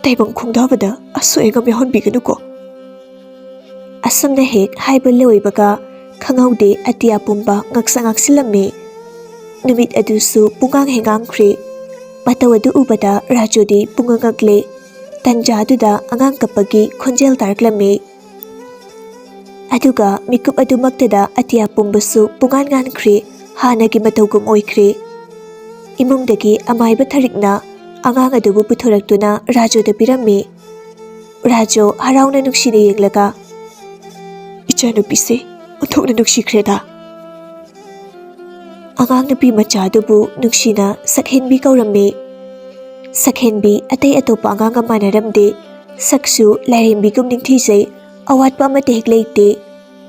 ꯇꯥꯏꯕꯪ ꯈꯣꯡꯗꯥꯕꯗ ꯑꯁꯣꯏ ꯑꯉꯥꯝ ꯌꯥꯎꯍꯟꯕꯤꯒꯅꯨꯀꯣ ꯑꯁꯨꯝꯅ ꯍꯦꯛ ꯍꯥꯏꯕ ꯂꯣꯏꯕꯒ ꯈꯪꯍꯧꯗꯦ ꯑꯇꯤꯌꯥ ꯄꯨꯝꯕ ꯉꯛꯁꯪ ꯉꯥꯛꯁꯤꯜꯂꯝꯃꯤ ꯅꯨꯃꯤꯠ ꯑꯗꯨꯁꯨ ꯄꯨꯡꯉꯥꯡ ꯍꯦꯟꯉꯥꯡꯈ꯭ꯔꯦ ꯃꯇꯧ ꯑꯗꯨ ꯎꯕꯗ ꯔꯥꯖꯨꯗꯤ ꯄꯨꯡꯉꯛꯉꯛꯂꯦ ꯇꯟꯖꯥꯗꯨꯗ ꯑꯉꯥꯡ ꯀꯞꯄꯒꯤ ꯈꯣꯟꯖꯦꯜ ꯇꯥꯔꯛꯂꯝꯃꯤ ꯑꯗꯨꯒ ꯃꯤꯀꯨꯞ ꯑꯗꯨꯃꯛꯇꯗ ꯑꯇꯤꯌꯥ ꯄꯨꯝꯕꯁꯨ ꯄꯨꯡꯉꯥꯟ ꯉꯥꯟꯈ꯭ꯔꯦ ꯍꯥꯟꯅꯒꯤ ꯃꯇꯧꯒꯨꯝ ꯑꯣꯏꯈ꯭ꯔꯦ ꯏꯃꯨꯡꯗꯒꯤ ꯑꯃꯥꯏꯕ ꯊꯔꯤꯛꯅ ꯑꯉꯥꯡ ꯑꯗꯨꯕꯨ ꯄꯨꯊꯣꯔꯛꯇꯨꯅ ꯔꯥꯖꯨꯗ ꯄꯤꯔꯝꯃꯤ ꯔꯥꯖꯨ ꯍꯔꯥꯎꯅ ꯅꯨꯡꯁꯤꯅ ꯌꯦꯡꯂꯒ ꯏꯆꯥꯅꯨꯄꯤꯁꯦ ꯑꯣꯟꯊꯣꯛꯅ ꯅꯨꯡꯁꯤꯈ꯭ꯔꯦꯗ ꯑꯉꯥꯡ ꯅꯨꯄꯤ ꯃꯆꯥ ꯑꯗꯨꯕꯨ ꯅꯨꯡꯁꯤꯅ ꯁꯛꯍꯦꯟꯕꯤ ꯀꯧꯔꯝꯃꯤ ꯁꯛꯍꯦꯟꯕꯤ ꯑꯇꯩ ꯑꯇꯣꯞꯄ ꯑꯉꯥꯡꯒ ꯃꯥꯟꯅꯔꯝꯗꯦ ꯁꯛꯁꯨ ꯂꯥꯏꯔꯦꯝꯕꯤꯒꯨꯝ ꯅꯤꯡꯊꯤꯖꯩ ꯑꯋꯥꯠꯄ ꯑꯃꯠꯇ ꯍꯦꯛ ꯂꯩꯇꯦ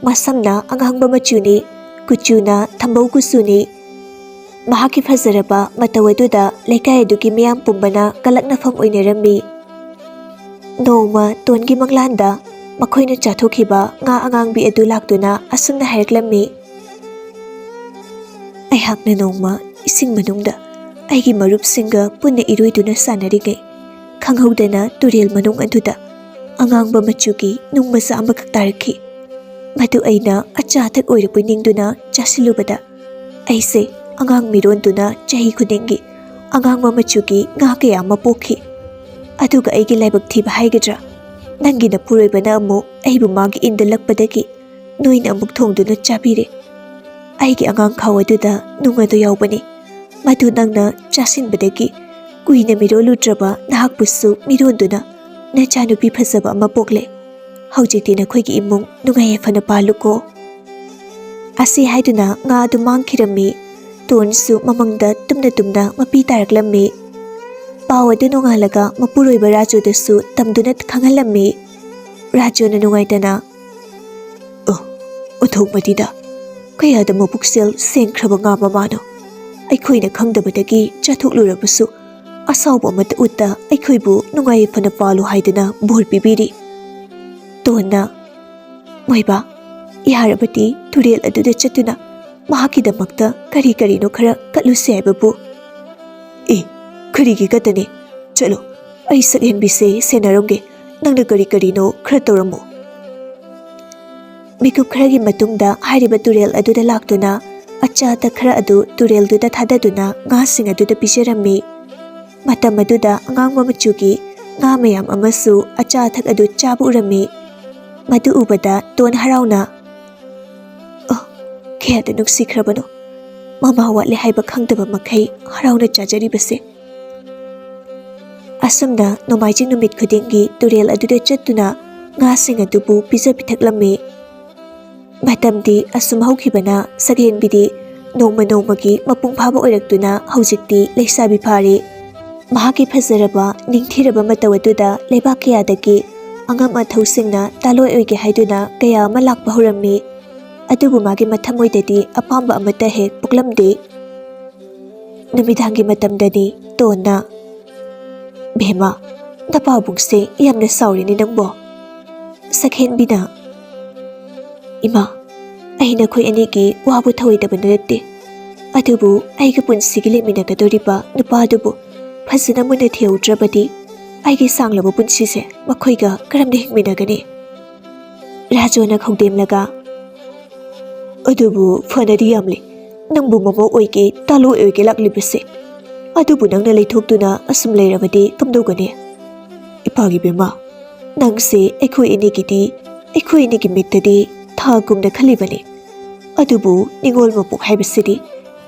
ꯃꯁꯝꯅ ꯑꯉꯥꯡꯕ ꯃꯆꯨꯅꯤ ꯀꯨꯆꯨꯅ ꯊꯝꯕꯧ ꯀꯨꯆꯨꯅꯤ ꯃꯍꯥꯛꯀꯤ ꯐꯖꯔꯕ ꯃꯇꯧ ꯑꯗꯨꯗ ꯂꯩꯀꯥꯏ ꯑꯗꯨꯒꯤ ꯃꯤꯌꯥꯝ ꯄꯨꯝꯕꯅ ꯀꯂꯛꯅꯐꯝ ꯑꯣꯏꯅꯔꯝꯃꯤ ꯅꯣꯡꯃ ꯇꯣꯟꯒꯤ ꯃꯪꯂꯥꯟꯗ ꯃꯈꯣꯏꯅ ꯆꯥꯊꯣꯛꯈꯤꯕ ꯉꯥ ꯑꯉꯥꯡꯕꯤ ꯑꯗꯨ ꯂꯥꯛꯇꯨꯅ ꯑꯁꯨꯝꯅ ꯍꯥꯏꯔꯛꯂꯝꯃꯤ ꯑꯩꯍꯥꯛꯅ ꯅꯣꯡꯃ ꯏꯁꯤꯡ ꯃꯅꯨꯡꯗ ꯑꯩꯒꯤ ꯃꯔꯨꯞꯁꯤꯡꯒ ꯄꯨꯟꯅ ꯏꯔꯣꯏꯗꯨꯅ ꯁꯥꯟꯅꯔꯤꯉꯩ ꯈꯪꯍꯧꯗꯅ ꯇꯨꯔꯦꯜ ꯃꯅꯨꯡ ꯑꯗꯨꯗ ꯑꯉꯥꯡꯕ ꯃꯆꯨꯒꯤ ꯅꯨꯡ ꯃꯆꯥ ꯑꯃꯈꯛ ꯇꯥꯔꯛꯈꯤ ꯃꯗꯨ ꯑꯩꯅ ꯑꯆꯥ ꯑꯊꯛ ꯑꯣꯏꯔꯛꯄꯣꯏ ꯅꯤꯡꯗꯨꯅ ꯆꯥꯁꯤꯜꯂꯨꯕꯗ ꯑꯩꯁꯦ ꯑꯉꯥꯡ ꯃꯤꯔꯣꯟꯗꯨꯅ ꯆꯍꯤ ꯈꯨꯗꯤꯡꯒꯤ ꯑꯉꯥꯡꯕ ꯃꯆꯨꯒꯤ ꯉꯥ ꯀꯌꯥ ꯑꯃ ꯄꯣꯛꯈꯤ ꯑꯗꯨꯒ ꯑꯩꯒꯤ ꯂꯥꯏꯕꯛ ꯊꯤꯕ ꯍꯥꯏꯒꯗ꯭ꯔꯥ ꯅꯪꯒꯤ ꯅꯄꯨꯔꯣꯏꯕꯅ ꯑꯃꯨꯛ ꯑꯩꯕꯨ ꯃꯥꯒꯤ ꯏꯟꯗ ꯂꯛꯄꯗꯒꯤ ꯅꯣꯏꯅ ꯑꯃꯨꯛ ꯊꯣꯡꯗꯨꯅ ꯆꯥꯕꯤꯔꯦ ꯑꯩꯒꯤ ꯑꯉꯥꯡ ꯈꯥꯎ ꯑꯗꯨꯗ ꯅꯨꯡ ꯑꯗꯨ ꯌꯥꯎꯕꯅꯤ ꯃꯗꯨ ꯅꯪꯅ ꯆꯥꯁꯤꯟꯕꯗꯒꯤ ꯀꯨꯏꯅ ꯃꯤꯔꯣꯜꯂꯨꯗ꯭ꯔꯕ ꯅꯍꯥꯛꯄꯨꯁꯨ ꯃꯤꯔꯣꯟꯗꯨꯅ ꯅꯆꯥꯅꯨꯄꯤ ꯐꯖꯕ ꯑꯃ ꯄꯣꯛꯂꯦ ꯍꯧꯖꯤꯛꯇꯤ ꯅꯈꯣꯏꯒꯤ ꯏꯃꯨꯡ ꯅꯨꯡꯉꯥꯏ ꯌꯥꯏꯐꯅ ꯄꯥꯜꯂꯨꯀꯣ ꯑꯁꯤ ꯍꯥꯏꯗꯨꯅ ꯉꯥ ꯑꯗꯨ ꯃꯥꯡꯈꯤꯔꯝꯃꯤ ꯇꯣꯟꯁꯨ ꯃꯃꯪꯗ ꯇꯨꯝꯅ ꯇꯨꯝꯅ ꯃꯄꯤ ꯇꯥꯔꯛꯂꯝꯃꯤ ꯄꯥꯎ ꯑꯗꯨ ꯅꯣꯡꯉꯥꯜꯂꯒ ꯃꯄꯨꯔꯣꯏꯕ ꯔꯥꯖꯨꯗꯁꯨ ꯇꯝꯗꯨꯅ ꯈꯪꯍꯜꯂꯝꯃꯤ ꯔꯥꯖꯨꯅ ꯅꯨꯡꯉꯥꯏꯇꯅ ꯑꯣꯟꯊꯣꯛꯃꯗꯤꯗ ꯀꯌꯥꯗ ꯃꯕꯨꯛꯁꯦꯜ ꯁꯦꯡꯈ꯭ꯔꯕ ꯉꯥ ꯃꯃꯥꯅꯣ ꯑꯩꯈꯣꯏꯅ ꯈꯪꯗꯕꯗꯒꯤ ꯆꯥꯊꯣꯛꯂꯨꯔꯕꯁꯨ ꯑꯁꯥꯎꯕ ꯑꯃꯠꯇ ꯎꯠꯇ ꯑꯩꯈꯣꯏꯕꯨ ꯅꯨꯡꯉꯥꯏ ꯌꯥꯏꯐꯅ ꯄꯥꯜꯂꯨ ꯍꯥꯏꯗꯨꯅ ꯕꯣꯔ ꯄꯤꯕꯤꯔꯤ ꯇꯣꯟꯅ ꯃꯣꯏꯕ ꯌꯥꯔꯕꯗꯤ ꯇꯨꯔꯦꯜ ꯑꯗꯨꯗ ꯆꯠꯇꯨꯅ ꯃꯍꯥꯛꯀꯤꯗꯃꯛꯇ ꯀꯔꯤ ꯀꯔꯤꯅꯣ ꯈꯔ ꯀꯠꯂꯨꯁꯦ ꯍꯥꯏꯕꯕꯨ ꯀꯔꯤꯒꯤ ꯀꯠꯇꯅꯤ ꯆꯠꯂꯣ ꯑꯩ ꯁꯛꯍꯦꯟꯕꯤꯁꯦ ꯁꯦꯟꯅꯔꯝꯒꯦ ꯅꯪꯅ ꯀꯔꯤ ꯀꯔꯤꯅꯣ ꯈꯔ ꯇꯧꯔꯝꯃꯣ ꯃꯤꯀꯨꯞ ꯈꯔꯒꯤ ꯃꯇꯨꯡꯗ ꯍꯥꯏꯔꯤꯕ ꯇꯨꯔꯦꯜ ꯑꯗꯨꯗ ꯂꯥꯛꯇꯨꯅ ꯑꯆꯥ ꯑꯊꯛ ꯈꯔ ꯑꯗꯨ ꯇꯨꯔꯦꯜꯗꯨꯗ ꯊꯥꯗꯗꯨꯅ ꯉꯥꯁꯤꯡ ꯑꯗꯨꯗ ꯄꯤꯖꯔꯝꯃꯤ ꯃꯇꯝ ꯑꯗꯨꯗ ꯑꯉꯥꯡꯕ ꯃꯆꯨꯒꯤ ꯉꯥ ꯃꯌꯥꯝ ꯑꯃꯁꯨ ꯑꯆꯥ ꯑꯊꯛ ꯑꯗꯨ ꯆꯥꯕ ꯎꯔꯝꯃꯤ ꯃꯗꯨ ꯎꯕꯗ ꯇꯣꯟ ꯍꯔꯥꯎꯅ ꯀꯌꯥꯗ ꯅꯨꯡꯁꯤꯈ꯭ꯔꯕꯅꯣ ꯃꯃꯥ ꯋꯥꯠꯂꯦ ꯍꯥꯏꯕ ꯈꯪꯗꯕ ꯃꯈꯩ ꯍꯔꯥꯎꯅ ꯆꯥꯖꯔꯤꯕꯁꯦ ꯑꯁꯨꯝꯅ ꯅꯣꯡꯃꯥꯏꯖꯤꯡ ꯅꯨꯃꯤꯠ ꯈꯨꯗꯤꯡꯒꯤ ꯇꯨꯔꯦꯜ ꯑꯗꯨꯗ ꯆꯠꯇꯨꯅ ꯉꯥꯁꯤꯡ ꯑꯗꯨꯕꯨ ꯄꯤꯖ ꯄꯤꯊꯛꯂꯝꯃꯤ ꯃꯇꯝꯗꯤ ꯑꯁꯨꯝ ꯍꯧꯈꯤꯕꯅ ꯁꯛꯍꯦꯟꯕꯤꯗꯤ ꯅꯣꯡꯃ ꯅꯣꯡꯃꯒꯤ ꯃꯄꯨꯡ ꯐꯥꯕ ꯑꯣꯏꯔꯛꯇꯨꯅ ꯍꯧꯖꯤꯛꯇꯤ ꯂꯩꯁꯥꯕꯤ ꯐꯥꯔꯦ ꯃꯍꯥꯛꯀꯤ ꯐꯖꯔꯕ ꯅꯤꯡꯊꯤꯔꯕ ꯃꯇꯧ ꯑꯗꯨꯗ ꯂꯩꯕꯥꯛ ꯀꯌꯥꯗꯒꯤ ꯑꯉꯝ ꯑꯊꯧꯁꯤꯡꯅ ꯇꯥꯂꯣꯏ ꯑꯣꯏꯒꯦ ꯍꯥꯏꯗꯨꯅ ꯀꯌꯥ ꯑꯃ ꯂꯥꯛꯄ ꯍꯧꯔꯝꯃꯤ꯫ ꯑꯗꯨꯕꯨ ꯃꯥꯒꯤ ꯃꯊꯃꯣꯏꯗꯗꯤ ꯑꯄꯥꯝꯕ ꯑꯃꯠꯇ ꯍꯦꯛ ꯄꯣꯛꯂꯝꯗꯦ꯫ ꯅꯨꯃꯤꯗꯥꯡꯒꯤ ꯃꯇꯝꯗꯅꯤ ꯇꯣꯟꯅ "ꯚꯦꯃꯥ, ꯅꯄꯥꯕꯨꯡꯁꯦ ꯌꯥꯝꯅ ꯁꯥꯎꯔꯤꯅꯤ ꯅꯪꯕꯣ?" ꯁꯛꯍꯦꯟꯕꯤꯅ "ꯏꯃꯥ, ꯑꯩ ꯅꯈꯣꯏ ꯑꯅꯤꯒꯤ ꯋꯥꯕꯨ ꯊꯧꯑꯣꯏꯗꯕ ꯅꯠꯇꯦ꯫ ꯑꯗꯨꯕꯨ ꯑꯩꯒ ꯄꯨꯟꯁꯤꯒꯤ ꯂꯩꯃꯤꯟꯅꯒꯗꯧꯔꯤꯕ ꯅꯨꯄꯥ ꯑꯗꯨꯕꯨ ꯐꯖꯅ ꯃꯨꯟꯅ ꯊꯤꯍꯧꯗ꯭ꯔꯕꯗꯤ ꯑꯩꯒꯤ ꯁꯥꯡꯂꯕ ꯄꯨꯟꯁꯤꯁꯦ ꯃꯈꯣꯏꯒ ꯀꯔꯝꯅ ꯍꯤꯡꯃꯤꯟꯅꯒꯅꯤ?" ꯔꯥꯖꯨꯅ ꯈꯧꯗꯦꯝꯂꯒ "ꯑꯗꯨꯕꯨ ꯐꯅꯗꯤ ꯌꯥꯝꯂꯤ ꯅꯪꯕꯨ ꯃꯃꯧ ꯑꯣꯏꯒꯦ ꯇꯥꯂꯣꯏ ꯑꯣꯏꯒꯦ ꯂꯥꯛꯂꯤꯕꯁꯦ꯫ ꯑꯗꯨꯕꯨ ꯅꯪꯅ ꯂꯩꯊꯣꯛꯇꯨꯅ ꯑꯁꯨꯝ ꯂꯩꯔꯕꯗꯤ ꯀꯝꯗꯧꯒꯅꯤ? ꯏꯄꯥꯒꯤ ꯕꯦꯃꯥ, ꯅꯪꯁꯦ ꯑꯩꯈꯣꯏ ꯑꯅꯤꯒꯤ ꯃꯤꯠꯇꯗꯤ ꯊꯥꯒꯨꯝꯅ ꯈꯜꯂꯤꯕꯅꯤ꯫ ꯑꯗꯨꯕꯨ ꯅꯤꯡꯉꯣꯜ ꯃꯄꯣꯛ ꯍꯥꯏꯕꯁꯤꯗꯤ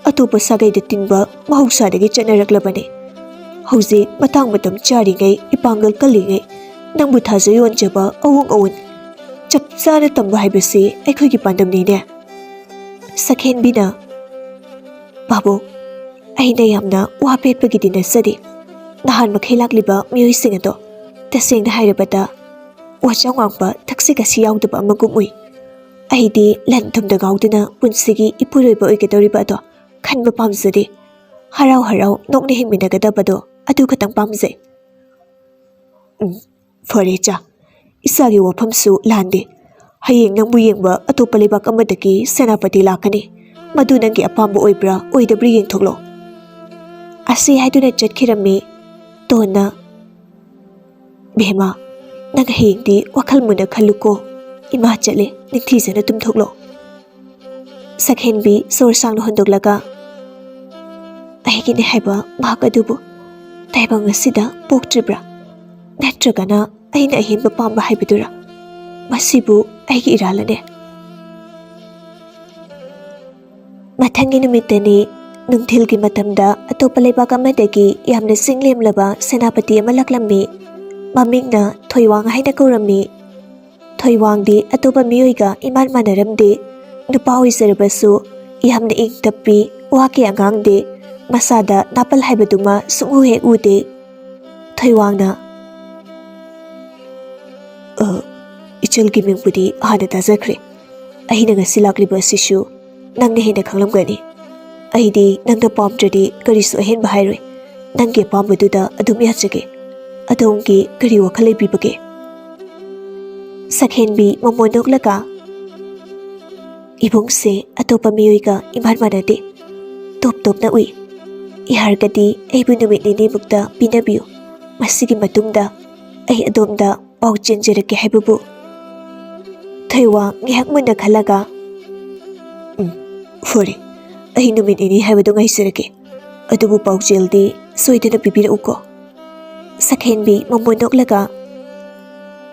ꯑꯇꯣꯞꯄ ꯁꯥꯒꯩꯗ ꯇꯤꯟꯕ ꯃꯍꯧꯁꯥꯗꯒꯤ ꯆꯠꯅꯔꯛꯂꯕꯅꯤ꯫ ꯍꯧꯖꯤꯛ ꯃꯇꯥꯡ ꯃꯇꯝ ꯆꯥꯔꯤꯉꯩ, ꯏꯄꯥꯡꯒꯜ ꯀꯜꯂꯤꯉꯩ ꯅꯪꯕꯨ ꯊꯥꯖ ꯌꯣꯟꯖꯕ ꯑꯋꯣꯡ ꯑꯋꯣꯟ ꯆꯞ ꯆꯥꯅ ꯇꯝꯕ ꯍꯥꯏꯕꯁꯤ ꯑꯩꯈꯣꯏꯒꯤ ꯄꯥꯟꯗꯝꯅꯤꯅꯦ." ꯁꯛꯍꯦꯟꯕꯤꯅ "ꯄꯥꯕꯨꯡ, ꯑꯩꯅ ꯌꯥꯝꯅ ꯋꯥ ꯄꯦꯠꯄꯒꯤꯗꯤ ꯅꯠꯆꯗꯦ꯫ ꯅꯍꯥꯟ ꯃꯈꯩ ꯂꯥꯛꯂꯤꯕ ꯃꯤꯑꯣꯏꯁꯤꯡ ꯑꯗꯣ ꯇꯁꯦꯡꯅ ꯍꯥꯏꯔꯕꯗ ꯋꯥꯆꯥꯡ ꯋꯥꯡꯕ ꯊꯛꯁꯤ ꯈꯥꯁꯤ ꯌꯥꯎꯗꯕ ꯑꯃꯒꯨꯝ ꯎꯏ꯫ ꯑꯩꯗꯤ ꯂꯟ ꯊꯨꯝꯗ ꯉꯥꯎꯗꯨꯅ ꯄꯨꯟꯁꯤꯒꯤ ꯏꯄꯨꯔꯣꯏꯕ ꯑꯣꯏꯒꯗꯧꯔꯤꯕ ꯑꯗꯣ ꯈꯟꯕ ꯄꯥꯝꯖꯗꯦ꯫ ꯍꯔꯥꯎ ꯍꯔꯥꯎ ꯅꯣꯛꯅ ꯍꯤꯡꯃꯤꯟꯅꯒꯗꯕꯗꯣ ꯑꯗꯨ ꯈꯛꯇꯪ ꯄꯥꯝꯖꯩ." "ꯐꯔꯦ ꯏꯆꯥ, ꯏꯆꯥꯒꯤ ꯋꯥꯐꯝꯁꯨ ꯂꯥꯟꯗꯦ꯫ ꯍꯌꯦꯡ ꯅꯪꯕꯨ ꯌꯦꯡꯕ ꯑꯇꯣꯞꯄ ꯂꯩꯕꯥꯛ ꯑꯃꯗꯒꯤ ꯁꯦꯅꯥꯄꯇꯤ ꯂꯥꯛꯀꯅꯤ꯫ ꯃꯗꯨ ꯅꯪꯒꯤ ꯑꯄꯥꯝꯕ ꯑꯣꯏꯕ꯭ꯔꯥ ꯑꯣꯏꯗꯕ꯭ꯔꯥ ꯌꯦꯡꯊꯣꯛꯂꯣ." ꯑꯁꯤ ꯍꯥꯏꯗꯨꯅ ꯆꯠꯈꯤꯔꯝꯃꯤ ꯇꯣꯟꯅ "ꯚꯦꯃꯥ, ꯅꯪ ꯍꯌꯦꯡꯗꯤ ꯋꯥꯈꯜ ꯃꯨꯟꯅ ꯈꯜꯂꯨꯀꯣ꯫ ꯏꯃꯥ ꯆꯠꯂꯦ, ꯅꯤꯡꯊꯤꯖꯅ ꯇꯨꯝꯊꯣꯛꯂꯣ." ꯁꯛꯍꯦꯟꯕꯤ ꯁꯣꯔ ꯁꯥꯡꯅ ꯍꯣꯟꯗꯣꯛꯂꯒ "ꯑꯩꯒꯤꯅꯦ ꯍꯥꯏꯕ ꯃꯍꯥꯛ ꯑꯗꯨꯕꯨ ꯇꯥꯏꯕꯪ ꯑꯁꯤꯗ ꯄꯣꯛꯇ꯭ꯔꯤꯕ꯭ꯔꯥ? ꯅꯠꯇ꯭ꯔꯒꯅ ꯑꯩꯅ ꯑꯍꯦꯟꯕ ꯄꯥꯝꯕ ꯍꯥꯏꯕꯗꯨꯔꯥ? ꯃꯁꯤꯕꯨ ꯑꯩꯒꯤ ꯏꯔꯥꯜꯂꯅꯦ." ꯃꯊꯪꯒꯤ ꯅꯨꯃꯤꯠꯇꯅꯤ ꯅꯨꯡꯊꯤꯜꯒꯤ ꯃꯇꯝꯗ ꯑꯇꯣꯞꯄ ꯂꯩꯕꯥꯛ ꯑꯃꯗꯒꯤ ꯌꯥꯝꯅ ꯆꯤꯡꯂꯦꯝꯂꯕ ꯁꯦꯅꯥꯄꯇꯤ ꯑꯃ ꯂꯥꯛꯂꯝꯃꯤ꯫ ꯃꯃꯤꯡꯅ ꯊꯣꯏꯋꯥꯡ ꯍꯥꯏꯅ ꯀꯧꯔꯝꯃꯤ꯫ ꯊꯣꯏꯋꯥꯡꯗꯤ ꯑꯇꯣꯞꯄ ꯃꯤꯑꯣꯏꯒ ꯏꯃꯥꯟ ꯃꯥꯟꯅꯔꯝꯗꯦ꯫ ꯅꯨꯄꯥ ꯑꯣꯏꯖꯔꯕꯁꯨ ꯌꯥꯝꯅ ꯏꯪ ꯇꯞꯄꯤ, ꯋꯥ ꯀꯌꯥ ꯉꯥꯡꯗꯦ, ꯃꯁꯥꯗ ꯅꯥꯄꯜ ꯍꯥꯏꯕꯗꯨꯃ ꯁꯨꯡꯎ ꯍꯦꯛ ꯎꯗꯦ꯫ ꯊꯣꯏꯋꯥꯡꯅ "ꯏꯆꯜꯒꯤ ꯃꯤꯡꯕꯨꯗꯤ ꯍꯥꯟꯅ ꯇꯥꯖꯈ꯭ꯔꯦ꯫ ꯑꯩꯅ ꯉꯁꯤ ꯂꯥꯛꯂꯤꯕ ꯑꯁꯤꯁꯨ ꯅꯪꯅ ꯍꯦꯟꯅ ꯈꯪꯂꯝꯒꯅꯤ꯫ ꯑꯩꯗꯤ ꯅꯪꯅ ꯄꯥꯝꯗ꯭ꯔꯗꯤ ꯀꯔꯤꯁꯨ ꯑꯍꯦꯟꯕ ꯍꯥꯏꯔꯣꯏ꯫ ꯅꯪꯒꯤ ꯑꯄꯥꯝꯕꯗꯨꯗ ꯑꯗꯨꯝ ꯌꯥꯖꯒꯦ꯫ ꯑꯗꯣꯝꯒꯤ ꯀꯔꯤ ꯋꯥꯈꯜ ꯂꯩꯕꯤꯕꯒꯦ?" ꯁꯛꯍꯦꯟꯕꯤ ꯃꯃꯣꯟ ꯅꯣꯛꯂꯒ "ꯏꯕꯨꯡꯁꯦ ꯑꯇꯣꯞꯄ ꯃꯤꯑꯣꯏꯒ ꯏꯃꯥꯟ ꯃꯥꯟꯅꯗꯦ, ꯇꯣꯞ ꯇꯣꯞꯅ ꯎꯏ꯫ ꯌꯥꯔꯒꯗꯤ ꯑꯩꯕꯨ ꯅꯨꯃꯤꯠ ꯅꯤꯅꯤꯃꯨꯛꯇ ꯄꯤꯅꯕꯤꯌꯨ꯫ ꯃꯁꯤꯒꯤ ꯃꯇꯨꯡꯗ ꯑꯩ ꯑꯗꯣꯝꯗ ꯄꯥꯎ ꯆꯦꯟꯖꯔꯛꯀꯦ ꯍꯥꯏꯕꯕꯨ." ꯊꯣꯏꯋꯥꯡ ꯉꯥꯏꯍꯥꯛ ꯃꯨꯟꯅ ꯈꯜꯂꯒ "ꯐꯔꯦ, ꯑꯩ ꯅꯨꯃꯤꯠ ꯅꯤꯅꯤ ꯍꯥꯏꯕꯗꯨ ꯉꯥꯏꯖꯔꯒꯦ꯫ ꯑꯗꯨꯕꯨ ꯄꯥꯎꯖꯦꯜꯗꯤ ꯁꯣꯏꯗꯅ ꯄꯤꯕꯤꯔꯛꯎꯀꯣ." ꯁꯛꯍꯦꯟꯕꯤ ꯃꯃꯣꯟ ꯅꯣꯛꯂꯒ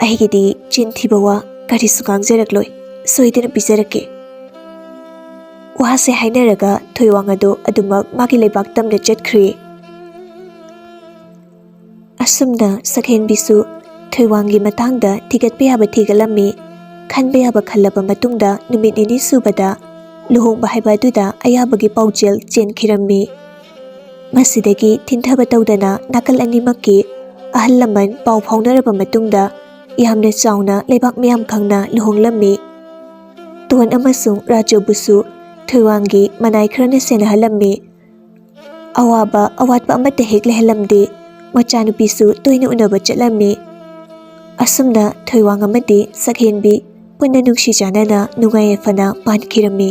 "ꯑꯩꯒꯤꯗꯤ ꯆꯤꯟ ꯊꯤꯕ ꯋꯥ ꯀꯔꯤꯁꯨ ꯉꯥꯡꯖꯔꯛꯂꯣꯏ, ꯁꯣꯏꯗꯅ ꯄꯤꯖꯔꯛꯀꯦ." ꯋꯥꯁꯦ ꯍꯥꯏꯅꯔꯒ ꯊꯣꯏꯋꯥꯡ ꯑꯗꯨ ꯑꯗꯨꯃꯛ ꯃꯥꯒꯤ ꯂꯩꯕꯥꯛ ꯇꯝꯅ ꯆꯠꯈ꯭ꯔꯦ꯫ ꯑꯁꯨꯝꯅ ꯁꯛꯍꯦꯟꯕꯤꯁꯨ ꯊꯣꯏꯋꯥꯡꯒꯤ ꯃꯇꯥꯡꯗ ꯊꯤꯒꯠꯄ ꯌꯥꯕ ꯊꯤꯒꯠꯂꯝꯃꯤ꯫ ꯈꯟꯕ ꯌꯥꯕ ꯈꯜꯂꯕ ꯃꯇꯨꯡꯗ ꯅꯨꯃꯤꯠ ꯅꯤꯅꯤ ꯁꯨꯕꯗ ꯂꯨꯍꯣꯡꯕ ꯍꯥꯏꯕ ꯑꯗꯨꯗ ꯑꯌꯥꯕꯒꯤ ꯄꯥꯎꯖꯦꯜ ꯆꯦꯟꯈꯤꯔꯝꯃꯤ꯫ ꯃꯁꯤꯗꯒꯤ ꯊꯤꯟꯊꯕ ꯇꯧꯗꯅ ꯅꯥꯀꯜ ꯑꯅꯤꯃꯛꯀꯤ ꯑꯍꯜ ꯂꯃꯟ ꯄꯥꯎ ꯐꯥꯎꯅꯔꯕ ꯃꯇꯨꯡꯗ ꯌꯥꯝꯅ ꯆꯥꯎꯅ ꯂꯩꯕꯥꯛ ꯃꯌꯥꯝ ꯈꯪꯅ ꯂꯨꯍꯣꯡꯂꯝꯃꯤ꯫ ꯇꯣꯟ ꯑꯃꯁꯨꯡ ꯔꯥꯖꯨꯕꯨꯁꯨ ꯊꯣꯏꯋꯥꯡꯒꯤ ꯃꯅꯥꯏ ꯈꯔꯅ ꯁꯦꯟꯅꯍꯜꯂꯝꯃꯤ꯫ ꯑꯋꯥꯕ ꯑꯋꯥꯠꯄ ꯑꯃꯠꯇ ꯍꯦꯛ ꯂꯩꯍꯜꯂꯝꯗꯦ꯫ ꯃꯆꯥꯅꯨꯄꯤꯁꯨ ꯇꯣꯏꯅ ꯎꯅꯕ ꯆꯠꯂꯝꯃꯤ꯫ ꯑꯁꯨꯝꯅ ꯊꯣꯏꯋꯥꯡ ꯑꯃꯗꯤ ꯁꯛꯍꯦꯟꯕꯤ ꯄꯨꯟꯅ ꯅꯨꯡꯁꯤ ꯆꯥꯟꯅꯅ ꯅꯨꯡꯉꯥꯏ ꯌꯥꯏꯐꯅ ꯄꯥꯟꯈꯤꯔꯝꯃꯤ꯫